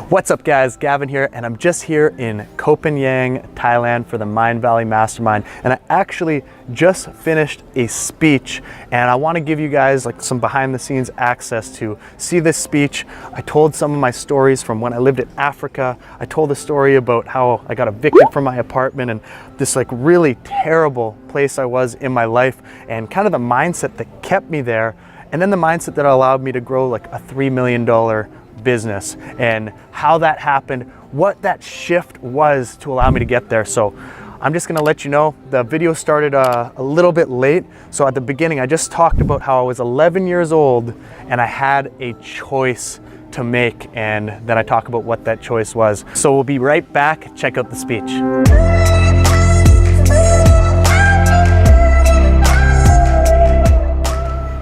What's up guys, Gavin here, and I'm just here in Koh Phangan, Thailand for the Mindvalley Mastermind. And I actually just finished a speech, and I want to give you guys like some behind the scenes access to see this speech. I told some of my stories from when I lived in Africa. I told a story about how I got evicted from my apartment and this like really terrible place I was in my life, and kind of the mindset that kept me there, and then the mindset that allowed me to grow like a $3 million business, and how that happened, what that shift was to allow me to get there. So I'm just gonna let you know, the video started a little bit late. So at the beginning, I just talked about how I was 11 years old and I had a choice to make, and then I talk about what that choice was. So we'll be right back. Check out the speech.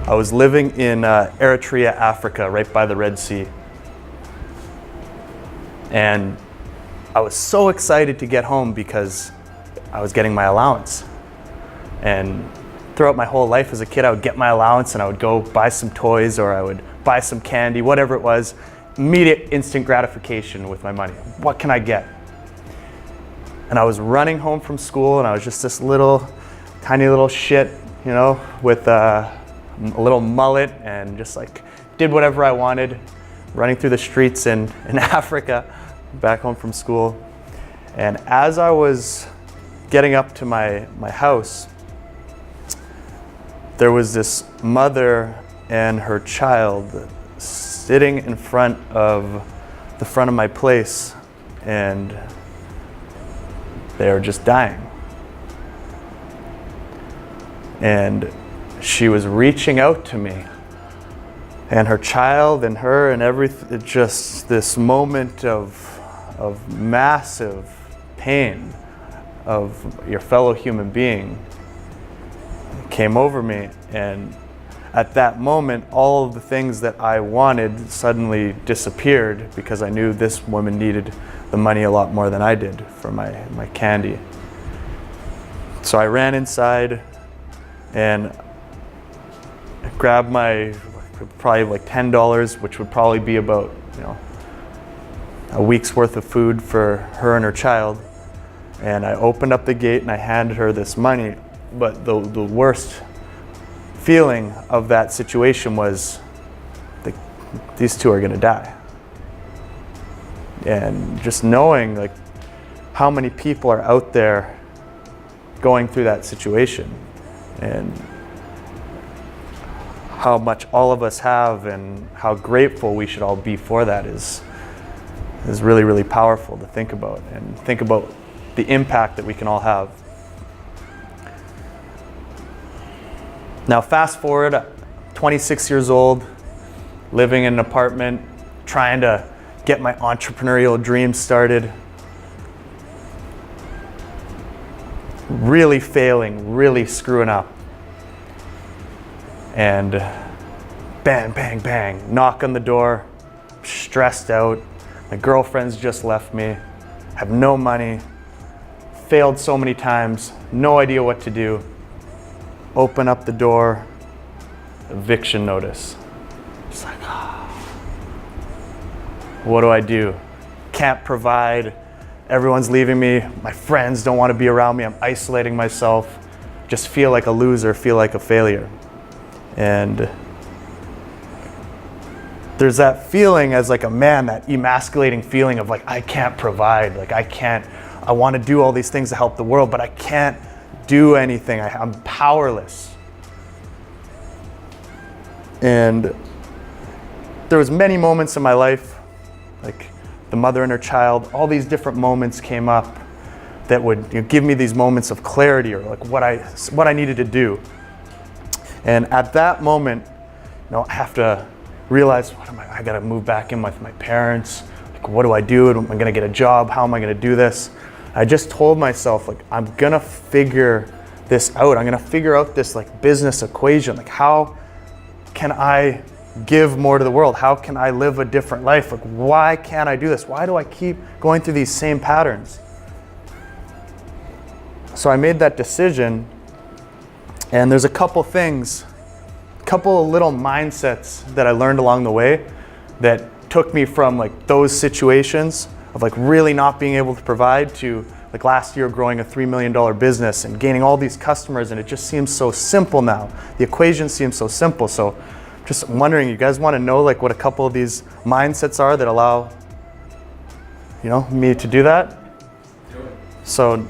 I was living in Eritrea, Africa, right by the Red Sea. And I was so excited to get home because I was getting my allowance. And throughout my whole life as a kid, I would get my allowance and I would go buy some toys, or I would buy some candy, whatever it was. Immediate instant gratification with my money. What can I get? And I was running home from school, and I was just this little, tiny little shit, you know, with a little mullet, and just like did whatever I wanted, running through the streets in Africa, back home from school. And as I was getting up to my house, there was this mother and her child sitting in front of my place, and they were just dying. And she was reaching out to me, and her child and her and everything, just this moment of massive pain of your fellow human being came over me. And at that moment, all of the things that I wanted suddenly disappeared, because I knew this woman needed the money a lot more than I did for my candy. So I ran inside and grabbed my probably like $10, which would probably be about, you know, a week's worth of food for her and her child. And I opened up the gate and I handed her this money. But the worst feeling of that situation was that these two are gonna die. And just knowing like how many people are out there going through that situation, and how much all of us have, and how grateful we should all be for that is really, really powerful to think about, and think about the impact that we can all have. Now fast forward, 26 years old, living in an apartment, trying to get my entrepreneurial dreams started, really failing, really screwing up. And bang, bang, bang, knock on the door, stressed out. My girlfriend's just left me, have no money, failed so many times, no idea what to do. Open up the door, eviction notice. It's like, what do I do? Can't provide, everyone's leaving me, my friends don't want to be around me, I'm isolating myself, just feel like a loser, feel like a failure. And there's that feeling as like a man, that emasculating feeling of like, I can't provide, like I want to do all these things to help the world, but I can't do anything, I'm powerless. And there was many moments in my life, like the mother and her child, all these different moments came up that would, you know, give me these moments of clarity, or like what I needed to do. And at that moment, you know, I have to realize, I gotta move back in with my parents. Like, what do I do? Am I gonna get a job? How am I gonna do this? I just told myself, like, I'm gonna figure this out. I'm gonna figure out this like business equation. Like, how can I give more to the world? How can I live a different life? Like, why can't I do this? Why do I keep going through these same patterns? So I made that decision. And there's a couple things, a couple of little mindsets that I learned along the way that took me from like those situations of like really not being able to provide to like last year growing a $3 million business and gaining all these customers, and it just seems so simple now. The equation seems so simple. So just wondering, you guys want to know like what a couple of these mindsets are that allow, you know, me to do that? So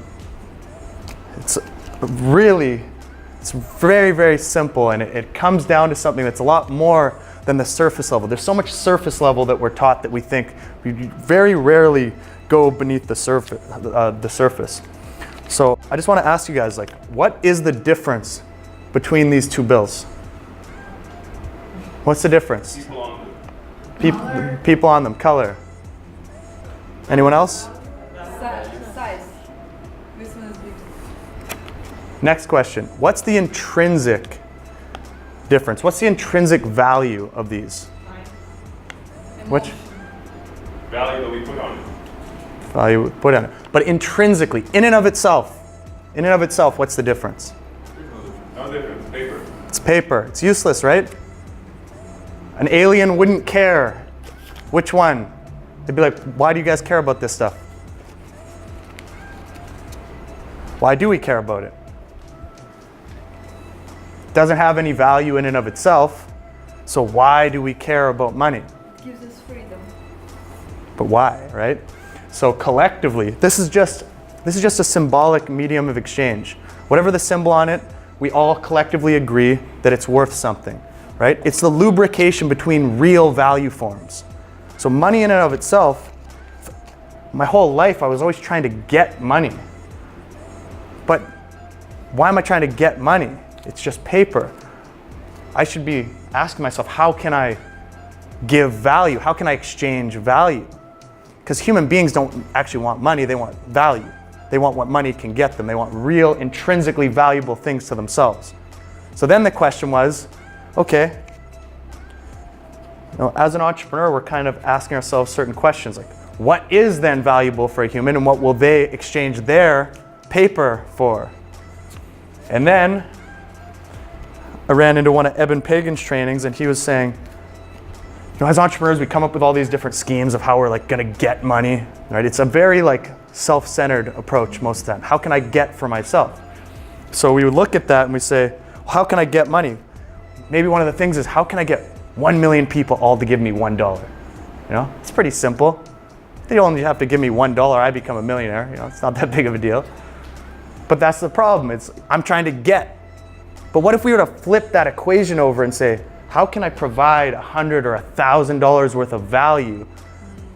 it's very, very simple, and it comes down to something that's a lot more than the surface level. There's so much surface level that we're taught that we think we very rarely go beneath the surface. So I just want to ask you guys, like, what is the difference between these two bills? What's the difference? People on them. People on them. Color. Anyone else? Size. This one is big. Next question. What's the intrinsic difference? What's the intrinsic value of these? Which? Value that we put on it. Value we put on it. But intrinsically, in and of itself, what's the difference? No difference. Paper. It's paper. It's useless, right? An alien wouldn't care. Which one? They'd be like, why do you guys care about this stuff? Why do we care about it? It doesn't have any value in and of itself, so why do we care about money? It gives us freedom. But why, right? So collectively, this is just a symbolic medium of exchange. Whatever the symbol on it, we all collectively agree that it's worth something, right? It's the lubrication between real value forms. So money in and of itself, my whole life I was always trying to get money. But why am I trying to get money? It's just paper. I should be asking myself, how can I give value? How can I exchange value? Because human beings don't actually want money, they want value. They want what money can get them. They want real, intrinsically valuable things to themselves. So then the question was, okay, you know, as an entrepreneur, we're kind of asking ourselves certain questions like, what is then valuable for a human and what will they exchange their paper for? And then I ran into one of Eben Pagan's trainings, and he was saying, you know, as entrepreneurs, we come up with all these different schemes of how we're like gonna get money, right? It's a very like self-centered approach most of the time. How can I get for myself? So we would look at that and we say, well, how can I get money? Maybe one of the things is, how can I get 1 million people all to give me $1? You know, it's pretty simple. They only have to give me $1, I become a millionaire. You know, it's not that big of a deal. But that's the problem. It's I'm trying to get. But what if we were to flip that equation over and say, how can I provide $100 or $1,000 worth of value,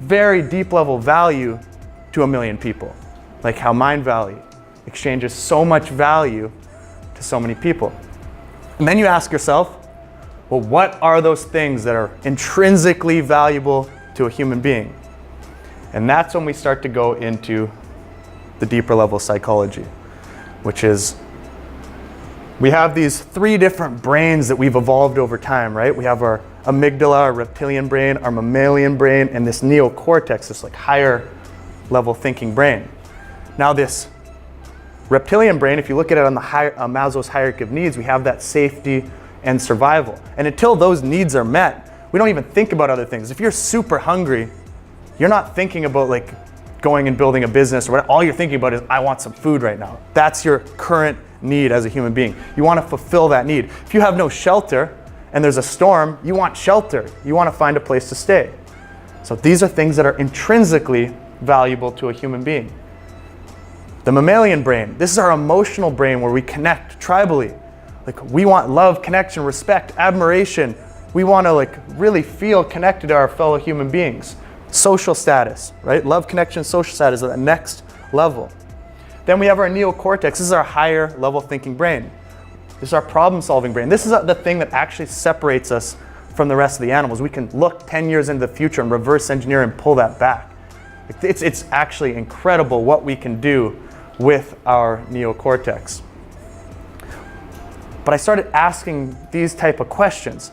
very deep level value, to 1 million people? Like how Mindvalley exchanges so much value to so many people. And then you ask yourself, well, what are those things that are intrinsically valuable to a human being? And that's when we start to go into the deeper level psychology, which is, we have these 3 different brains that we've evolved over time, right? We have our amygdala, our reptilian brain, our mammalian brain, and this neocortex, this like higher level thinking brain. Now this reptilian brain, if you look at it on the Maslow's hierarchy of needs, we have that safety and survival. And until those needs are met, we don't even think about other things. If you're super hungry, you're not thinking about like going and building a business or whatever. All you're thinking about is, I want some food right now. That's your current need as a human being. You want to fulfill that need. If you have no shelter and there's a storm, you want shelter. You want to find a place to stay. So these are things that are intrinsically valuable to a human being. The mammalian brain, this is our emotional brain where we connect tribally. Like we want love, connection, respect, admiration. We want to like really feel connected to our fellow human beings. Social status, right? Love, connection, social status at the next level. Then we have our neocortex. This is our higher level thinking brain. This is our problem solving brain. This is the thing that actually separates us from the rest of the animals. We can look 10 years into the future and reverse engineer and pull that back. It's actually incredible what we can do with our neocortex. But I started asking these type of questions.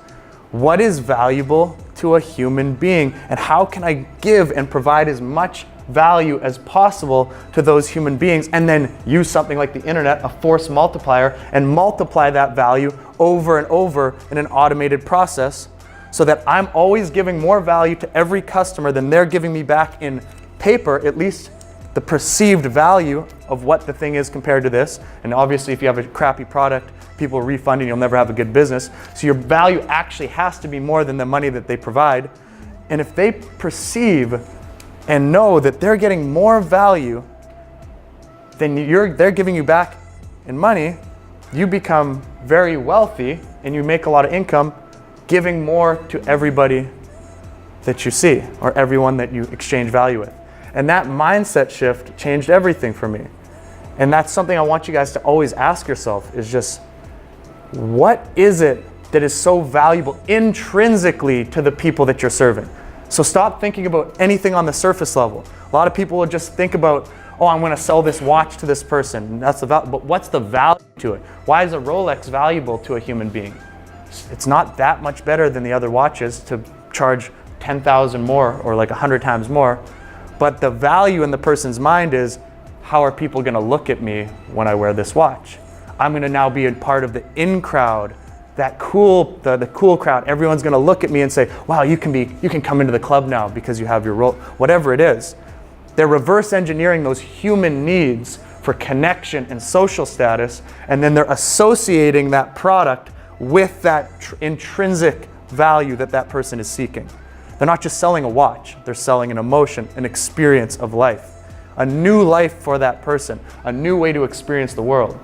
What is valuable to a human being, and how can I give and provide as much value as possible to those human beings, and then use something like the internet, a force multiplier, and multiply that value over and over in an automated process so that I'm always giving more value to every customer than they're giving me back in paper, at least the perceived value of what the thing is compared to this. And obviously if you have a crappy product, people refund and you'll never have a good business. So your value actually has to be more than the money that they provide. And if they perceive and know that they're getting more value than they're giving you back in money, you become very wealthy and you make a lot of income giving more to everybody that you see or everyone that you exchange value with. And that mindset shift changed everything for me. And that's something I want you guys to always ask yourself is just, what is it that is so valuable intrinsically to the people that you're serving? So stop thinking about anything on the surface level. A lot of people will just think about, oh, I'm going to sell this watch to this person. That's the value. But what's the value to it? Why is a Rolex valuable to a human being? It's not that much better than the other watches to charge 10,000 more or like 100 times more. But the value in the person's mind is, how are people going to look at me when I wear this watch? I'm going to now be a part of the in crowd, that cool, the cool crowd. Everyone's going to look at me and say, wow, you can come into the club now because you have your role, whatever it is. They're reverse engineering those human needs for connection and social status, and then they're associating that product with that intrinsic value that that person is seeking. They're not just selling a watch, they're selling an emotion, an experience of life, a new life for that person, a new way to experience the world.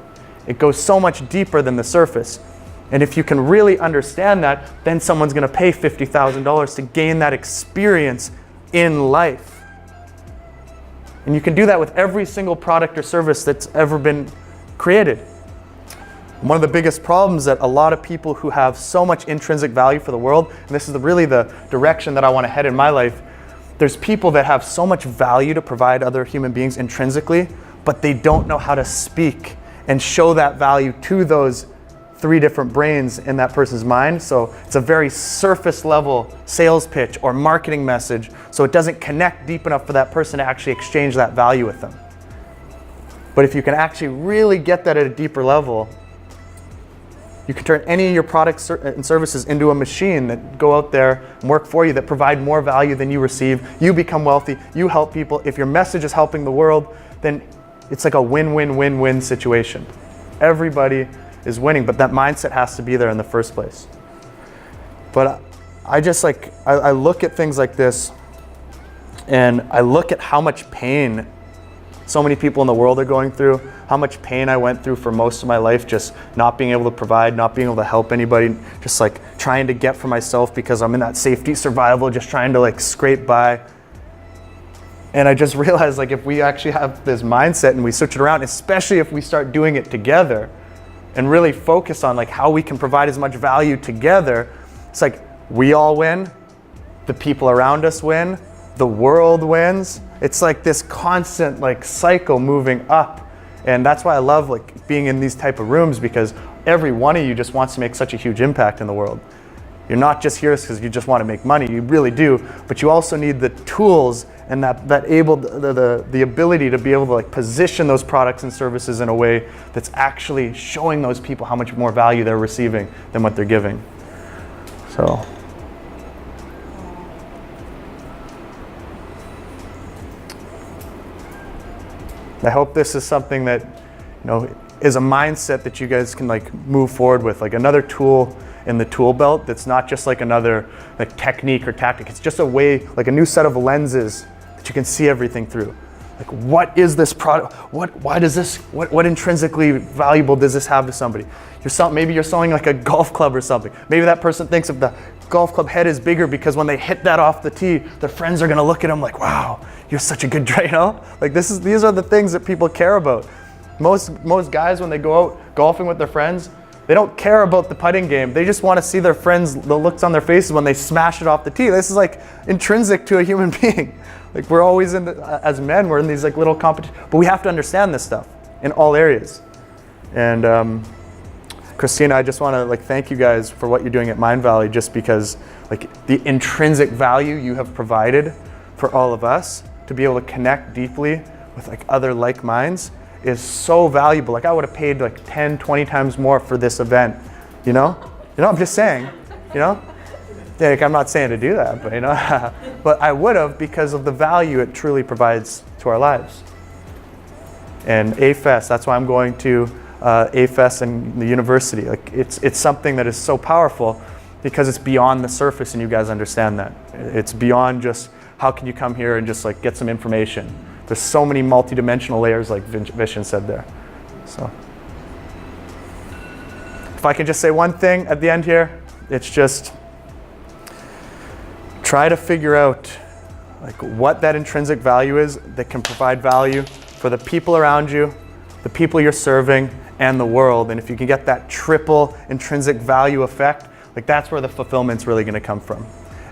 It goes so much deeper than the surface. And if you can really understand that, then someone's going to pay $50,000 to gain that experience in life. And you can do that with every single product or service that's ever been created. One of the biggest problems that a lot of people who have so much intrinsic value for the world, and this is really the direction that I want to head in my life, there's people that have so much value to provide other human beings intrinsically, but they don't know how to speak and show that value to those 3 different brains in that person's mind. So it's a very surface level sales pitch or marketing message, so it doesn't connect deep enough for that person to actually exchange that value with them. But if you can actually really get that at a deeper level, you can turn any of your products and services into a machine that go out there and work for you, that provide more value than you receive. You become wealthy, you help people. If your message is helping the world, then it's like a win-win-win-win situation. Everybody is winning, but that mindset has to be there in the first place. But I look at things like this, and I look at how much pain so many people in the world are going through, how much pain I went through for most of my life, just not being able to provide, not being able to help anybody, just like trying to get for myself because I'm in that safety survival, just trying to like scrape by. And I just realized, like, if we actually have this mindset and we switch it around, especially if we start doing it together and really focus on like how we can provide as much value together, it's like we all win, the people around us win, the world wins. It's like this constant like cycle moving up. And that's why I love like being in these type of rooms, because every one of you just wants to make such a huge impact in the world. You're not just here because you just want to make money, you really do, but you also need the tools and the ability to be able to like position those products and services in a way that's actually showing those people how much more value they're receiving than what they're giving. So. I hope this is something that, is a mindset that you guys can like move forward with, like another tool in the tool belt that's not just like another like technique or tactic. It's just a way, like a new set of lenses that you can see everything through. Like, what is this product? What intrinsically valuable does this have to somebody? Maybe you're selling like a golf club or something. Maybe that person thinks if the golf club head is bigger because when they hit that off the tee, their friends are gonna look at them like, wow, you're such a good driver. Like these are the things that people care about. Most guys, when they go out golfing with their friends, they don't care about the putting game. They just want to see their friends, the looks on their faces when they smash it off the tee. This is like intrinsic to a human being. Like we're always as men, we're in these like little competitions, but we have to understand this stuff in all areas. And Christina, I just want to like thank you guys for what you're doing at Mindvalley, just because like the intrinsic value you have provided for all of us to be able to connect deeply with like other like minds is so valuable. Like I would have paid like 10, 20 times more for this event, I'm just saying, Like, I'm not saying to do that, but but I would have because of the value it truly provides to our lives. And AFES, that's why I'm going to AFES and the university. Like it's something that is so powerful because it's beyond the surface, and you guys understand that. It's beyond just how can you come here and just like get some information. There's so many multi-dimensional layers, like Vishen said there. So if I could just say one thing at the end here, it's just try to figure out like what that intrinsic value is that can provide value for the people around you, the people you're serving, and the world. And if you can get that triple intrinsic value effect, like that's where the fulfillment's really going to come from.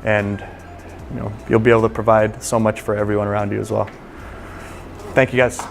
And you'll be able to provide so much for everyone around you as well. Thank you guys.